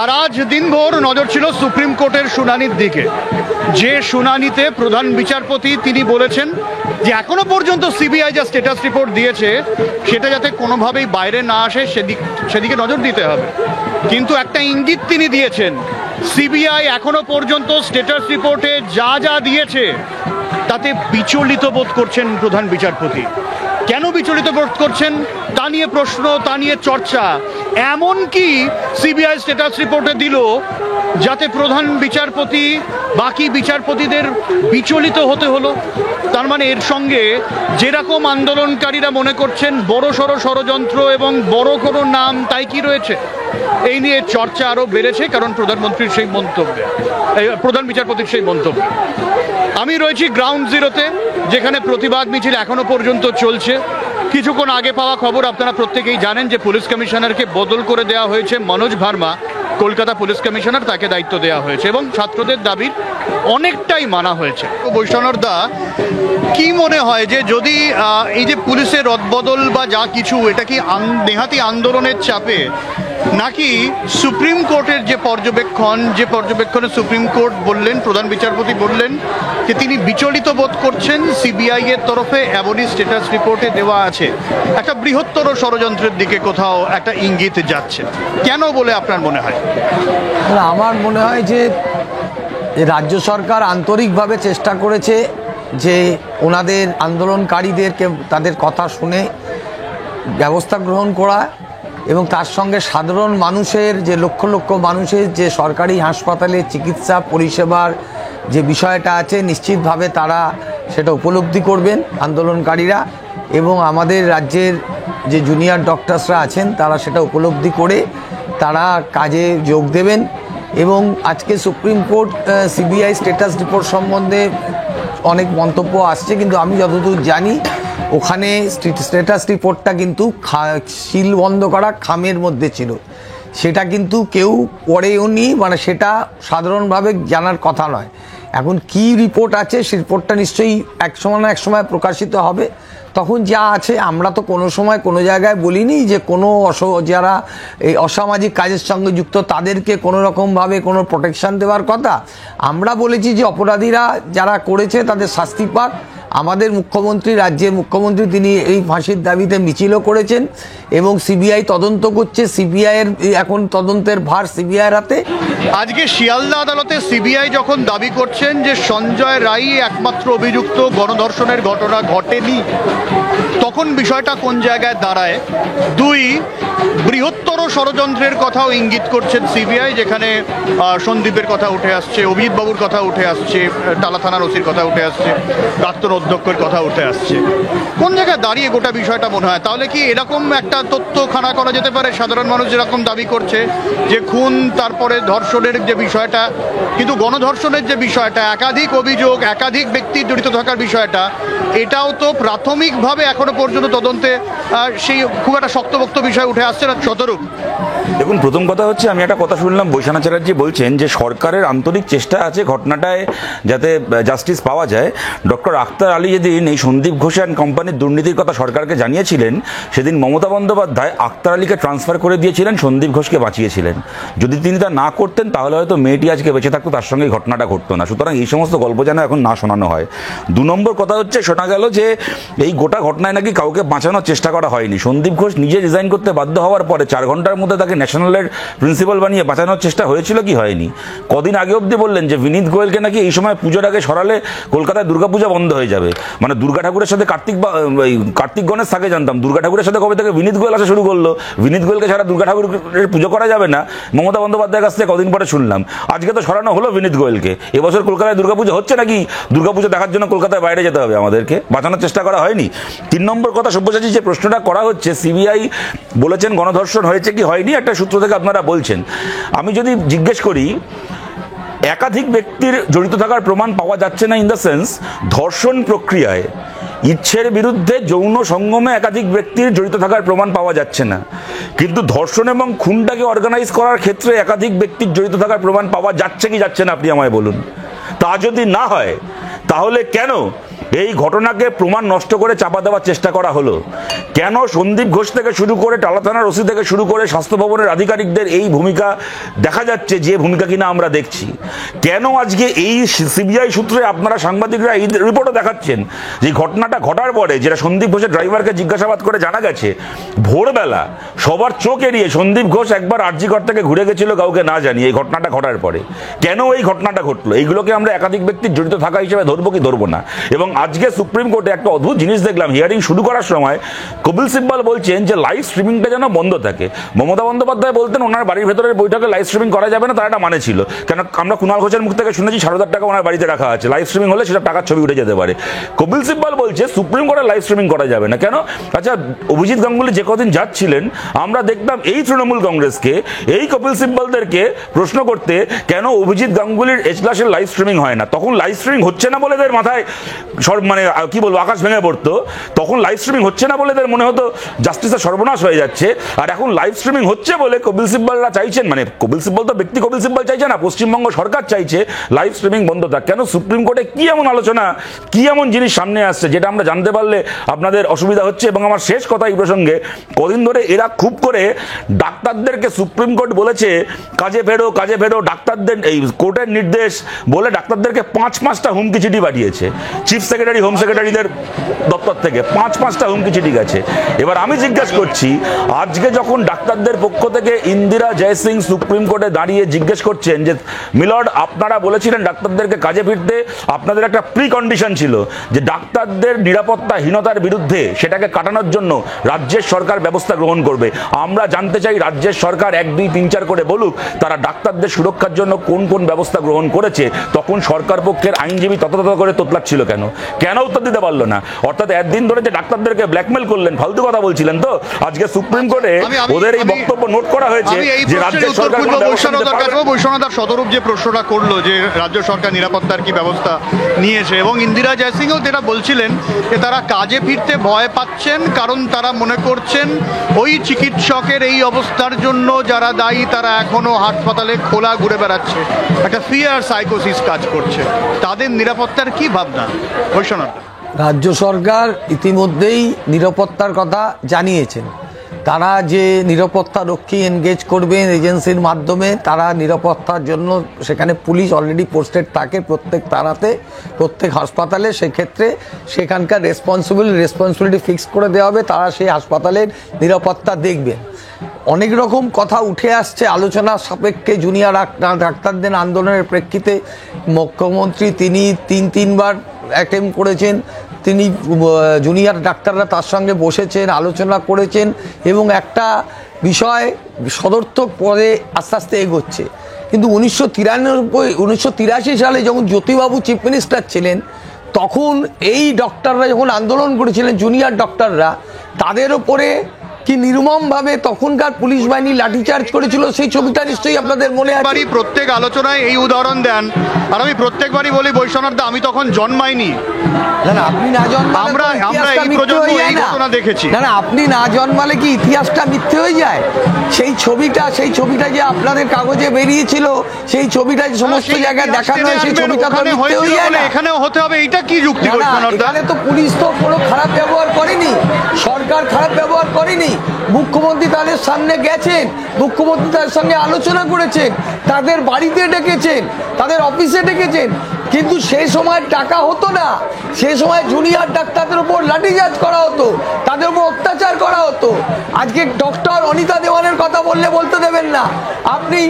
আর আজ দিনভর নজর ছিল সুপ্রিম কোর্টের শুনানির দিকে, যে শুনানিতে প্রধান বিচারপতি তিনি বলেছেন যে এখনো পর্যন্ত সিবিআই যা স্ট্যাটাস রিপোর্ট দিয়েছে সেটা যাতে কোনোভাবেই বাইরে না আসে সেদিকে নজর দিতে হবে। কিন্তু একটা ইঙ্গিত তিনি দিয়েছেন, সিবিআই এখনো পর্যন্ত স্ট্যাটাস রিপোর্টে যা যা দিয়েছে তাতে বিচলিত বোধ করছেন প্রধান বিচারপতি। কেন বিচলিত বোধ করছেন তা নিয়ে প্রশ্ন, তা নিয়ে চর্চা। এমনকি সিবিআই স্ট্যাটাস রিপোর্টে দিল যাতে প্রধান বিচারপতি বাকি বিচারপতিদের বিচলিত হতে হলো। তার মানে এর সঙ্গে যেরকম আন্দোলনকারীরা মনে করছেন বড় সড়ো ষড়যন্ত্র এবং বড় কোনো নাম তাই কি রয়েছে, এই নিয়ে চর্চা আরও বেড়েছে, কারণ প্রধানমন্ত্রীর সেই মন্তব্যে, প্রধান বিচারপতির সেই মন্তব্য। আমি রয়েছি গ্রাউন্ড জিরোতে, যেখানে প্রতিবাদ মিছিল এখনো পর্যন্ত চলছে। কিছুক্ষণ আগে পাওয়া খবর আপনারা প্রত্যেকেই জানেন যে পুলিশ কমিশনারকে বদল করে দেওয়া হয়েছে। মনোজ ভার্মা কলকাতা পুলিশ কমিশনার, তাকে দায়িত্ব দেওয়া হয়েছে এবং ছাত্রদের দাবির অনেকটাই মানা হয়েছে। বৈষ্ণব দা, কি মনে হয় যে যদি এই যে পুলিশের রদবদল বা যা কিছু, এটা কি নেহাতি আন্দোলনের চাপে, নাকি সুপ্রিম কোর্টের যে পর্যবেক্ষণে সুপ্রিম কোর্ট বললেন, প্রধান বিচারপতি বললেন যে তিনি বিচলিত বোধ করছেন সিবিআই এর তরফে এমনই স্ট্যাটাস রিপোর্টে দেওয়া আছে, একটা বৃহত্তর ষড়যন্ত্রের দিকে কোথাও একটা ইঙ্গিত যাচ্ছে, কেন বলে আপনার মনে হয়? আমার মনে হয় যে রাজ্য সরকার আন্তরিকভাবে চেষ্টা করেছে যে ওনাদের আন্দোলনকারীদেরকে তাদের কথা শুনে ব্যবস্থা গ্রহণ করা, এবং তার সঙ্গে সাধারণ মানুষের যে লক্ষ লক্ষ মানুষের যে সরকারি হাসপাতালে চিকিৎসা পরিষেবার যে বিষয়টা আছে, নিশ্চিতভাবে তারা সেটা উপলব্ধি করবেন আন্দোলনকারীরা, এবং আমাদের রাজ্যের যে জুনিয়র ডক্টরসরা আছেন তারা সেটা উপলব্ধি করে তারা কাজে যোগ দেবেন। এবং আজকে supreme court CBI status report সম্বন্ধে অনেক মন্তব্য আসছে, কিন্তু আমি যতদূর জানি ওখানে স্ট্যাটাস রিপোর্টটা কিন্তু সিল বন্ধ করা খামের মধ্যে ছিল, সেটা কিন্তু কেউ পড়েও নি, মানে সেটা সাধারণভাবে জানার কথা নয়। এখন কি রিপোর্ট আছে সেই রিপোর্টটা নিশ্চয়ই এক সময় না এক সময় প্রকাশিত হবে, তখন যা আছে। আমরা তো কোনো সময় কোনো জায়গায় বলিনি যে কোনো যারা এই অসামাজিক কাজের সঙ্গে যুক্ত তাদেরকে কোনো রকমভাবে কোনো প্রোটেকশন দেওয়ার কথা। আমরা বলেছি যে অপরাধীরা যারা করেছে তাদের শাস্তি পাক। আমাদের মুখ্যমন্ত্রী, রাজ্যের মুখ্যমন্ত্রী, তিনি এই ফাঁসির দাবিতে মিছিলও করেছেন এবং সিবিআই তদন্ত করছে। সিবিআইয়ের এখন তদন্তের ভার সিবিআইয়ের হাতে। আজকে শিয়ালদা আদালতে সিবিআই যখন দাবি করছেন যে সঞ্জয় রায় একমাত্র অভিযুক্ত, গণধর্ষণের ঘটনা ঘটেনি, তখন বিষয়টা কোন জায়গায় দাঁড়ায়? দুই, বৃহত্তর ষড়যন্ত্রের কথাও ইঙ্গিত করছেন সিবিআই, যেখানে সন্দীপের কথা উঠে আসছে, অভিজিৎ বাবুর কথা উঠে আসছে, টালা থানার ওসির কথা উঠে আসছে, প্রাক্তন অধ্যক্ষের কথা উঠে আসছে। কোন জায়গায় দাঁড়িয়ে গোটা বিষয়টা মনে হয়? তাহলে কি এরকম একটা তথ্য খাড়া করা যেতে পারে? সাধারণ মানুষ যেরকম দাবি করছে যে খুন, তারপরে ধর্ষণের যে বিষয়টা, কিন্তু গণধর্ষণের যে বিষয়টা, একাধিক অভিযোগ, একাধিক ব্যক্তির জড়িত থাকার বিষয়টা, এটাও তো প্রাথমিকভাবে এখনো পর্যন্ত তদন্তে সেই খুব একটা শক্তপোক্ত বিষয় উঠে আসছে না। শতরূপ, দেখুন, প্রথম কথা হচ্ছে, আমি একটা কথা শুনলাম, বৈশানা চ্যাটার্জি বলছেন যে সরকারের আন্তরিক চেষ্টা আছে ঘটনাটায় যাতে জাস্টিস পাওয়া যায়। ডক্টর আখতার আলী যেদিন এই সন্দীপ ঘোষ অ্যান্ড কোম্পানির দুর্নীতির কথা সরকারকে জানিয়েছিলেন, সেদিন মমতা বন্দ্যোপাধ্যায় আখতার আলীকে ট্রান্সফার করে দিয়েছিলেন, সন্দীপ ঘোষকে বাঁচিয়েছিলেন। যদি তিনি তা না করতেন তাহলে হয়তো মেয়েটি আজকে বেঁচে থাকতো, তার সঙ্গে ঘটনাটা ঘটতো না। সুতরাং এই সমস্ত গল্প যেন এখন না শোনানো হয়। দু নম্বর কথা হচ্ছে, শোনা গেল যে এই গোটা ঘটনায় নাকি কাউকে বাঁচানোর চেষ্টা করা হয়নি। সন্দীপ ঘোষ নিজে রিজাইন করতে বাধ্য হওয়ার পরে 4 ঘন্টার মধ্যে তাকে ন্যাশনালের প্রিন্সিপাল বানিয়ে বাঁচানোর চেষ্টা হয়েছিল কি হয়নি? কদিন আগে অবধি বললেন যে বিনীত গোয়েলকে নাকি এই সময় পুজোর আগে সরালে কলকাতায় দুর্গাপূজা বন্ধ হয়ে যাবে। মানে দুর্গা ঠাকুরের সাথে কার্তিক গণেশ থাকে জানতাম, দুর্গা ঠাকুরের সাথে কবে থেকে বিনীত গোয়েল আসা শুরু করলো? বিনীত গোয়েলকে ছাড়া দুর্গা ঠাকুরের পুজো করা যাবে না, মমতা বন্দ্যোপাধ্যায়ের কাছ থেকে কদিন পরে শুনলাম। আজকে তো সরানো হলো বিনীত গোয়েলকে। এবছর কলকাতায় দুর্গাপুজো হচ্ছে নাকি দুর্গাপুজো দেখার জন্য কলকাতায় বাইরে যেতে হবে আমাদেরকে? বাঁচানোর চেষ্টা করা হয়নি। 3 নম্বর কথা, সব্যসাচী, যে প্রশ্নটা করা হচ্ছে, সিবিআই বলেছেন গণধর্ষণ হয়েছে কি হয়নি, একটা সূত্র থেকে আপনারা বলছেন। আমি যদি জিজ্ঞেস করি, একাধিক ব্যক্তির জড়িত থাকার প্রমাণ পাওয়া যাচ্ছে না, ইন দ্য সেন্স ধর্ষণ প্রক্রিয়ায় ইচ্ছের বিরুদ্ধে যৌন সঙ্গমে একাধিক ব্যক্তির জড়িত থাকার প্রমাণ পাওয়া যাচ্ছে না, কিন্তু ধর্ষণ এবং খুনটাকে অর্গানাইজ করার ক্ষেত্রে একাধিক ব্যক্তির জড়িত থাকার প্রমাণ পাওয়া যাচ্ছে কি যাচ্ছে না, আপনি আমায় বলুন। তা যদি না হয় তাহলে কেন এই ঘটনাকে প্রমাণ নষ্ট করে চাপা দেওয়ার চেষ্টা করা হলো। কেন সন্দীপ ঘোষ থেকে শুরু করে টালা থানার ওসি থেকে শুরু করে স্বাস্থ্য ভবনের আধিকারিকদের এই ভূমিকা দেখা যাচ্ছে, যে ভূমিকা কিনা আমরা দেখছি। কেন আজকে এই সিবিআই সূত্রে আপনারা সাংবাদিকরা এই রিপোর্টও দেখাচ্ছেন যে ঘটনাটা ঘটার পরে, যেটা সন্দীপ ঘোষের ড্রাইভারকে জিজ্ঞাসাবাদ করে জানা গেছে, ভোরবেলা সবার চোখ এড়িয়ে সন্দীপ ঘোষ একবার আরজিকর থেকে ঘুরে গেছিল কাউকে না জানিয়ে এই ঘটনাটা ঘটার পরে। কেন এই ঘটনাটা ঘটলো? এইগুলোকে আমরা একাধিক ব্যক্তির জড়িত থাকা হিসেবে ধরবো কি ধরবো না? এবং আজকে সুপ্রিম কোর্টে একটা অদ্ভুত জিনিস দেখলাম, হিয়ারিং শুরু করার সময় কপিল সিব্বল বলছেন যে লাইভ স্ট্রিমিংটা যেন বন্ধ থাকে। মমতা বন্দ্যোপাধ্যায় বলতেন ওনার বাড়ির ভেতরের বৈঠকে লাইভ স্ট্রিমিং করা যাবে না, তার একটা মানে ছিল। কেন আমরা কুণাল ঘোষের মুখ থেকে শুনেছি 7,000 টাকা ওনার বাড়িতে রাখা আছে, লাইভ স্ট্রিমিং হলে সেটা টাকার ছবি উঠে যেতে পারে। কপিল সিব্বল বলছে সুপ্রিম কোর্টে লাইভ স্ট্রিমিং করা যাবে না। কেন? আচ্ছা, অভিজিৎ গাঙ্গুলি যে কদিন যাচ্ছিলেন আমরা দেখতাম এই তৃণমূল কংগ্রেসকে, এই কপিল সিব্বলদেরকে প্রশ্ন করতে কেন অভিজিৎ গাঙ্গুলির এজলাসের লাইভ স্ট্রিমিং হয় না। তখন লাইভ স্ট্রিমিং হচ্ছে না বলে এদের মাথায় মানে কি বলবো আকাশ ভেঙে পড়তো। তখন লাইভ স্ট্রিমিং হচ্ছে না বলে এদের মনে হতো জাস্টিসের সর্বনাশ হয়ে যাচ্ছে। আর এখন লাইভ স্ট্রিমিং হচ্ছে বলে কপিল সিব্বলরা চাইছেন, মানে কপিল সিব্বল তো ব্যক্তি কপিল সিব্বল চাইছে না, পশ্চিমবঙ্গ সরকার চাইছে লাইভ স্ট্রিমিং বন্ধ থাক। কেন? সুপ্রিম কোর্টে কি এমন আলোচনা, কি এমন জিনিস সামনে আসছে যেটা আমরা জানতে পারলে আপনাদের অসুবিধা হচ্ছে? এবং আমার শেষ কথা এই প্রসঙ্গে, কদিন ধরে এরা খুব করে ডাক্তারদেরকে সুপ্রিম কোর্ট বলেছে কাজে ফেরো কাজে ফেরো, ডাক্তারদের এই কোর্টের নির্দেশ বলে ডাক্তারদেরকে 5-5টা হুমকি চিঠি পাঠিয়েছে চিফ সেক্রেটারি হোম সেক্রেটারিদের দপ্তর থেকে, 5-5টা হুমকি চিঠি গেছে। এবার আমি জিজ্ঞেস করছি, আজকে যখন ডাক্তারদের পক্ষ থেকে ইন্দিরা জয়সিং সুপ্রিম কোর্টে দাঁড়িয়ে জিজ্ঞেস করছেন যে মিলর্ড আপনারা বলেছিলেন ডাক্তারদেরকে কাজে ফিরতে, আপনাদের একটা প্রি কন্ডিশন ছিল যে ডাক্তারদের নিরাপত্তাহীনতার বিরুদ্ধে সেটাকে কাটানোর জন্য রাজ্যের সরকার ব্যবস্থা গ্রহণ করবে। আমরা জানতে চাই রাজ্যের সরকার 1, 2, 3, 4 করে বলুক তারা ডাক্তারদের সুরক্ষার জন্য কোন কোন ব্যবস্থা গ্রহণ করেছে। তখন সরকার পক্ষের আইনজীবী তত করে তোতলাচ্ছিল কেন? কেন উত্তর দিতে পারলো না? অর্থাৎ একদিন ধরে যে ডাক্তারদেরকে ব্ল্যাকমেল করলেন, ফালতু কথা বলছিলেন তো, আজকে সুপ্রিম কোর্টে ওদের এই বক্তব্য নোট করা হয়েছে যে রাজ্যের সরকার বৈশ্বনাথ শতরূপ যে প্রশ্নটা করলো যে রাজ্য সরকার নিরাপত্তার কি ব্যবস্থা নিয়েছে, এবং ইন্দিরা জয়সিংও যেটা বলছিলেন যে তারা কাজে ফিরতে ভয় পাচ্ছেন কারণ তারা মনে করছেন ওই চিকিৎসকের এই অবস্থার জন্য যারা দায়ী তারা এখনো হাসপাতালে খোলা ঘুরে বেড়াচ্ছে, একটা ফিয়ার সাইকোসিস কাজ করছে। তাদের নিরাপত্তার কি ভাবনা বৈশ্বনাথ? রাজ্য সরকার ইতিমধ্যেই নিরাপত্তার কথা জানিয়েছেন। তারা যে নিরাপত্তা রক্ষী এনগেজ করবেন এজেন্সির মাধ্যমে, তারা নিরাপত্তার জন্য সেখানে পুলিশ অলরেডি পোস্টেড থাকে প্রত্যেক তারাতে, প্রত্যেক হাসপাতালে। সেক্ষেত্রে সেখানকার রেসপন্সিবিলিটি ফিক্স করে দেওয়া হবে, তারা সেই হাসপাতালের নিরাপত্তা দেখবেন। অনেক রকম কথা উঠে আসছে আলোচনা সাপেক্ষে জুনিয়র ডাক্তারদের আন্দোলনের প্রেক্ষিতে। মুখ্যমন্ত্রী তিনি 3-3বার অ্যাটেম্প করেছেন, তিনি জুনিয়র ডাক্তাররা তার সঙ্গে বসেছেন, আলোচনা করেছেন এবং একটা বিষয় সদর্থক পদে আস্তে আস্তে এগোচ্ছে। কিন্তু 1983 সালে যখন জ্যোতিবাবু চিফ মিনিস্টার ছিলেন, তখন এই ডক্টররা যখন আন্দোলন করেছিলেন জুনিয়র ডক্টররা, তাদের ওপরে কি নির্মমভাবে তখনকার পুলিশ বাহিনী লাঠিচার্জ করেছিল সেই ছবিটা নিশ্চয়ই আপনাদের মনে আছে। প্রত্যেক আলোচনায় এই উদাহরণ দেন, আর আমি প্রত্যেকবারই বলি বৈশ্বনাথ আমি তখন জন্মাইনি। না আপনি না জন্মালে দেখেছি। না আপনি না জন্মালে কি ইতিহাসটা মিথ্যে হয়ে যায়? সেই ছবিটা যে আপনাদের কাগজে বেরিয়েছিল, সেই ছবিটা সমস্ত জায়গায় দেখানো হয়, সেই ছবিটা তো মিথ্যে হয়ে যায় না। এখানেও হতে হবে, এইটা কি যুক্তি? এখানে তো পুলিশ তো কোনো খারাপ ব্যবহার করেনি, সরকার খারাপ ব্যবহার করেনি। মুখ্যমন্ত্রী তাদের সামনে গেছেন, মুখ্যমন্ত্রী তাদের সঙ্গে আলোচনা করেছেন, তাদের বাড়িতে ডেকেছেন, তাদের অফিসে ডেকেছেন। কিন্তু সেই সময় টাকা হতো না, সেই সময় জুনিয়র ডাক্তারদের উপর লাঠিচার্জ করা হতো, তাদের উপর অত্যাচার করা হতো। আজকে ডক্টর অনিতা দেওয়ানের কথা বলতে দেবেন না। আপনি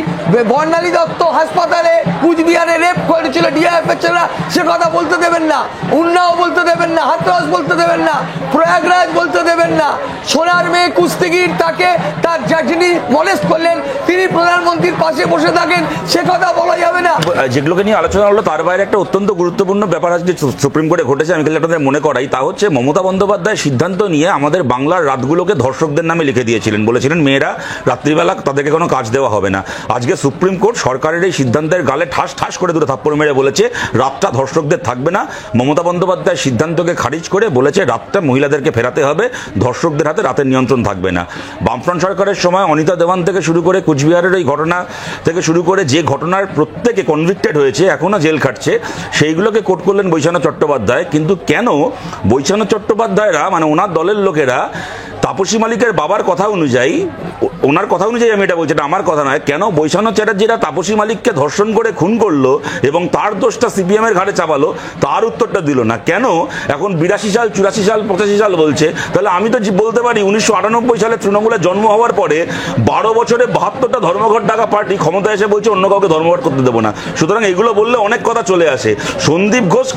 বর্ণালী দত্ত হাসপাতালে কুচবিহারে রেপ করেছিল ডিআইএফ এর ছেলেরা, সে কথা বলতে দেবেন না। উন্নাও বলতে দেবেন না, হাতরাস বলতে দেবেন না, প্রয়াগরাজ বলতে দেবেন না। সোনার মেয়ে কুস্তিগির তাকে তার যিনি মলেস্ট করলেন তিনি প্রধানমন্ত্রীর পাশে বসে থাকেন, সে কথা বলা যাবে না। যেগুলোকে নিয়ে আলোচনা হলো তার বাইরে একটা অত্যন্ত গুরুত্বপূর্ণ ব্যাপার আজকে সুপ্রিম কোর্টে ঘটেছে, আমি খালি আপনাদের মনে করাই। তা হচ্ছে মমতা বন্দ্যোপাধ্যায় সিদ্ধান্ত নিয়ে আমাদের বাংলার রাতগুলোকে ধর্ষকদের নামে লিখে দিয়েছিলেন, বলেছিলেন মেয়েরা রাত্রিবেলা তাদেরকে কোনো কাজ দেওয়া হবে না। আজকে সুপ্রিম কোর্ট সরকারের এই সিদ্ধান্তের গালে ঠাস ঠাস করে দুটো থাপ্পড় মেরে বলেছে রাতটা ধর্ষকদের থাকবে না। মমতা বন্দ্যোপাধ্যায় সিদ্ধান্তকে খারিজ করে বলেছে রাতটা মহিলাদেরকে ফেরাতে হবে, ধর্ষকদের হাতে রাতের নিয়ন্ত্রণ থাকবে না। বামফ্রন্ট সরকারের সময় অনিতা দেওয়ান থেকে শুরু করে কুচবিহারের এই ঘটনা থেকে শুরু করে যে ঘটনার প্রত্যেকে কনভিক্টেড হয়েছে, এখনো জেল খাটছে, সেইগুলোকে কোট করলেন বৈশাখ চট্টোপাধ্যায়। কিন্তু কেন বৈশাখ চট্টোপাধ্যায়রা, মানে ওনার দলের লোকেরা, তাপসী মালিকের বাবার কথা অনুযায়ী, ওনার কথা অনুযায়ী আমি এটা বলছি, এটা আমার কথা নয়, কেন বৈশাখ চ্যাটার্জিরা তাপসী মালিককে ধর্ষণ করে খুন করলো এবং তার দোষটা সিপিএম এর ঘাড়ে চাপালো, তার উত্তরটা দিল না? কেন এখন 82 সাল, 84 সাল, 85 সাল বলছে? তাহলে আমি তো বলতে পারি 1998 সালে তৃণমূলের জন্ম হওয়ার পরে 12 বছরে 72টা ধর্মঘট ডাকা পার্টি ক্ষমতায় এসে বলছে অন্য কাউকে ধর্মঘট করতে দেবো না। সুতরাং এগুলো বললে অনেক কথা চলে আসে। সন্দীপ ঘোষ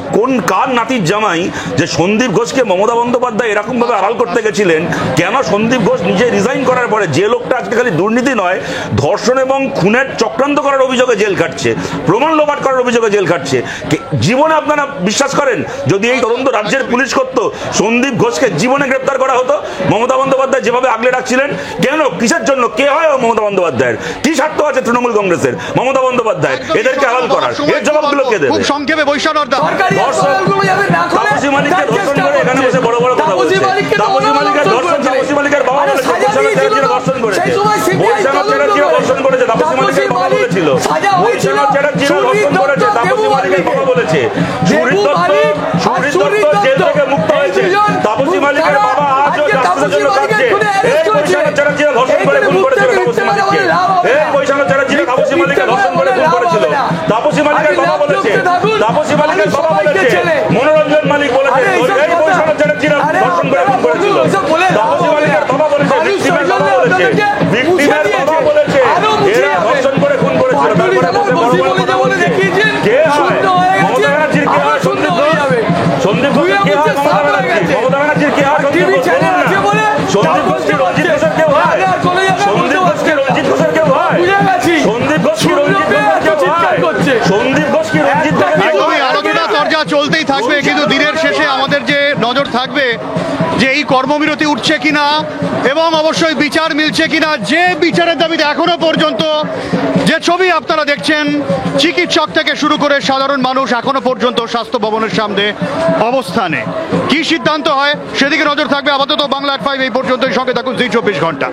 কার নাতির জামাই যে সন্দীপ ঘোষকে মমতা বন্দ্যোপাধ্যায় এরকম ভাবে আড়াল করতে গেছিলেন? কেন সন্দীপ ঘোষ নিজে রিজাইন করার পরে, যে লোকটা আজকে খালি দুর্নীতি নয়, ধর্ষণ এবং খুনের চক্রান্ত করার অভিযোগে জেল খাটছে, প্রমাণ লোপাট করার অভিযোগে জেল খাটছে, জীবনে আপনারা বিশ্বাস করেন যদি এই তদন্ত রাজ্যের পুলিশ করতো, সন্দীপ ঘোষকে জীবনে গ্রেপ্তার করা হতো? মমতা বন্দ্যোপাধ্যায় যেভাবে আগলে রাখছিলেন, কেন, কিসের জন্য, কে হয় মমতা বন্দ্যোপাধ্যায়ের? কি স্বার্থ আছে তৃণমূল কংগ্রেসের, মমতা বন্দ্যোপাধ্যায় এদেরকে আড়াল করার? এর জবাবগুলো কে দেবে? খুব সংক্ষেপে বৈশাখর দা, তাপসী মালিককে ধর্ষণ করে এখানে বসে বড় বড় কথা বলছে। তাপসী মালিকের ধর্ষণ, তাপসী মালিকের বাবা বলেছে বৈশাখ চ্যাটার্জিরা ধর্ষণ করেছে, বৈশাখ চ্যাটার্জিরা ধর্ষণ করেছে, তাপসী মালিকের বাবা বলেছিল বৈশাখ চ্যাটার্জিরা ধর্ষণ করেছে, তাপসী মালিকের বাবা বলেছে। সুহৃদ দত্ত জেল থেকে মুক্ত হয়েছে, তাপসী মালিকের বাবা আজও জাস্টিসের জন্য কাঁদছে। এই বৈশাখ চ্যাটার্জিরা ধর্ষণ করে খুন করেছিল তাপসী মালিককে, এই বৈশাখ চ্যাটার্জিরা তাপসী মালিককে ধর্ষণ করে খুন করেছিল। তাপসী মালিকের বাবা বলেছে, তাপসী মালিকের বাবা বলেছে, মনোরঞ্জন মালিক বলেছে এই বৈশাখ চ্যাটার্জিরা ধর্ষণ করে খুন করেছিল। তাপসী মালিকের বাবা বলেছে, ভিকটিমের বাবা বলেছে, ভিকটিমের বাবা বলেছে এরা ধর্ষণ করে খুন করেছিল। তারপরে বসে বড় বড় কথা বলছে। কে হয় মমতা ব্যানার্জির, কে হয় সন্দীপ ঘোষ? সন্দীপ ঘোষের কে হয় মমতা ব্যানার্জি? মমতা ব্যানার্জির কে হয় সন্দীপ ঘোষ? সন্দীপ ঘোষ কি রঞ্জিত ঘোষের কেউ হয়? সন্দীপ ঘোষ কি রঞ্জিত ঘোষের কেউ হয়? সন্দীপ ঘোষ কি রঞ্জিত ঘোষের কেউ হয়? সন্দীপ ঘোষ কি রঞ্জিত ঘোষের কেউ একদমই হয়? আলোচনা চর্চা চলতেই থাকবে, কিন্তু দিনের শেষে আমাদের যে নজর থাকবে যে এই কর্মবিরতি উঠছে কিনা এবং অবশ্যই বিচার মিলছে কিনা। যে বিচারের দাবিতে এখনো পর্যন্ত যে ছবি আপনারা দেখছেন, চিকিৎসক থেকে শুরু করে সাধারণ মানুষ এখনো পর্যন্ত স্বাস্থ্য ভবনের সামনে অবস্থানে। কি সিদ্ধান্ত হয় সেদিকে নজর থাকবে। আপাতত বাংলা 5 এই পর্যন্তই, সঙ্গে থাকুন জি 24 ঘন্টা।